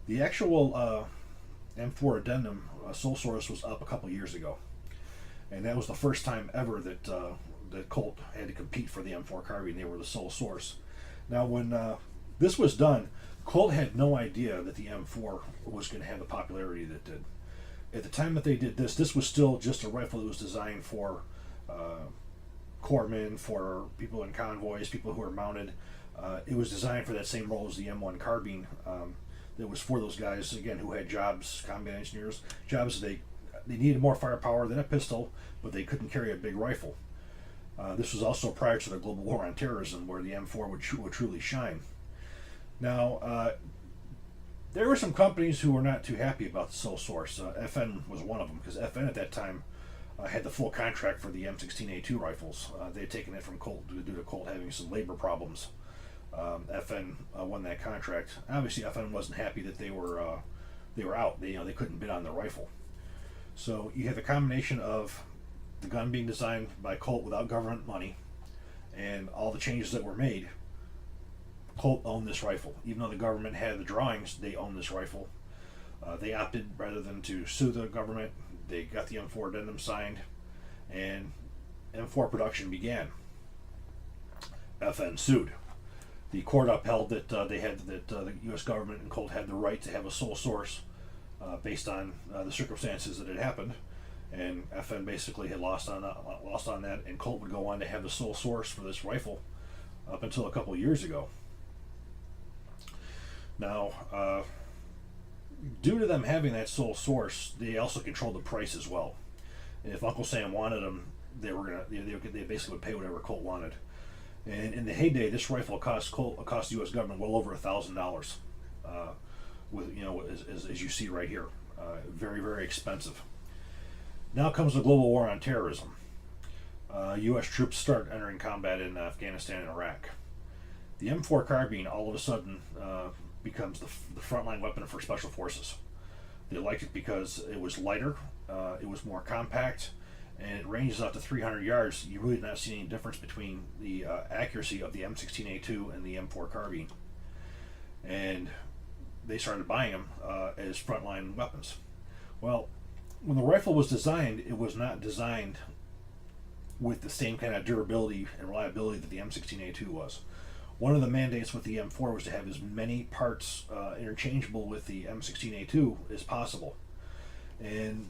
The actual M4 addendum sole source was up a couple years ago, and that was the first time ever that Colt had to compete for the M4 carbine. They were the sole source. Now, when this was done, Colt had no idea that the M4 was going to have the popularity that it did. At the time that they did this, this was still just a rifle that was designed for corpsmen, for people in convoys, people who are mounted. It was designed for that same role as the M1 carbine. That was for those guys, again, who had jobs, combat engineers, jobs they needed more firepower than a pistol, but they couldn't carry a big rifle. This was also prior to the global war on terrorism, where the M4 would truly shine. Now, there were some companies who were not too happy about the sole source. FN was one of them, because FN at that time had the full contract for the M16A2 rifles. They had taken it from Colt due to Colt having some labor problems. FN won that contract. Obviously, FN wasn't happy that they were out. They couldn't bid on the rifle. So you have the combination of the gun being designed by Colt without government money, and all the changes that were made. Colt owned this rifle. Even though the government had the drawings, they owned this rifle. They opted, rather than to sue the government, they got the M4 addendum signed, and M4 production began. FN sued. The court upheld that the U.S. government and Colt had the right to have a sole source based on the circumstances that had happened, and FN basically had lost on that, and Colt would go on to have the sole source for this rifle up until a couple of years ago. Now, due to them having that sole source, they also controlled the price as well. And if Uncle Sam wanted them, they basically would pay whatever Colt wanted. And in the heyday, this rifle cost the U.S. government well over $1,000. As you see right here, very, very expensive. Now comes the global war on terrorism. U.S. troops start entering combat in Afghanistan and Iraq. The M4 carbine all of a sudden becomes the frontline weapon for special forces. They liked it because it was lighter, it was more compact, and it ranges out to 300 yards. You really did not see any difference between the accuracy of the M16A2 and the M4 carbine. And they started buying them as frontline weapons. Well, when the rifle was designed, it was not designed with the same kind of durability and reliability that the M16A2 was. One of the mandates with the M4 was to have as many parts interchangeable with the M16A2 as possible. And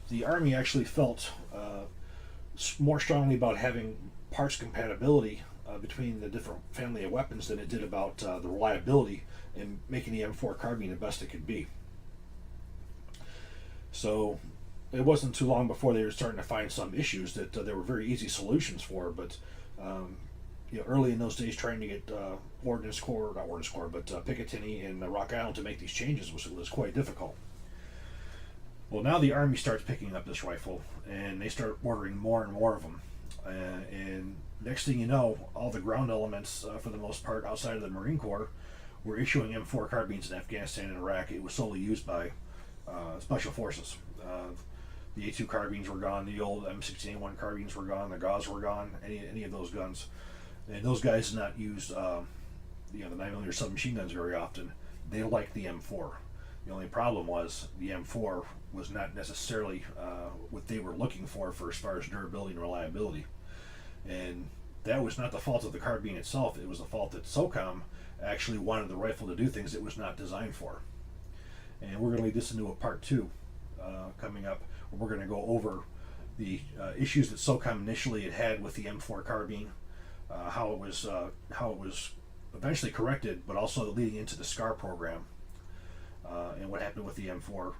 the Army actually felt more strongly about having parts compatibility between the different family of weapons than it did about the reliability and making the M4 carbine the best it could be. So it wasn't too long before they were starting to find some issues that there were very easy solutions for, but early in those days, trying to get Picatinny and Rock Island to make these changes was quite difficult. Well, now the Army starts picking up this rifle, and they start ordering more and more of them. And next thing you know, all the ground elements, for the most part, outside of the Marine Corps, were issuing M4 carbines in Afghanistan and Iraq. It was solely used by special forces. The A2 carbines were gone, the old M16A1 carbines were gone, the Gauss were gone, any of those guns. And those guys did not use the 9mm submachine guns very often. They liked the M4. The only problem was the M4 was not necessarily what they were looking for as far as durability and reliability. And that was not the fault of the carbine itself. It was the fault that SOCOM actually wanted the rifle to do things it was not designed for. And we're going to lead this into a part 2 coming up, where we're going to go over the issues that SOCOM initially had with the M4 carbine, how it was eventually corrected, but also leading into the SCAR program, and what happened with the M4.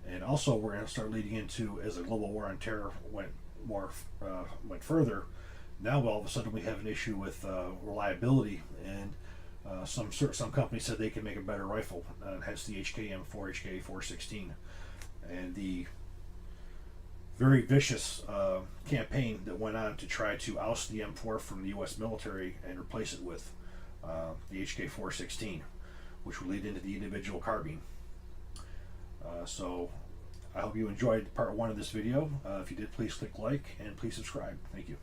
And also we're going to start leading into, as the global war on terror went further, now all of a sudden we have an issue with reliability, and some companies said they can make a better rifle, hence the HKM4, HK416, and the very vicious campaign that went on to try to oust the M4 from the U.S. military and replace it with the HK416, which would lead into the individual carbine. So I hope you enjoyed part 1 of this video. If you did, please click like and please subscribe. Thank you.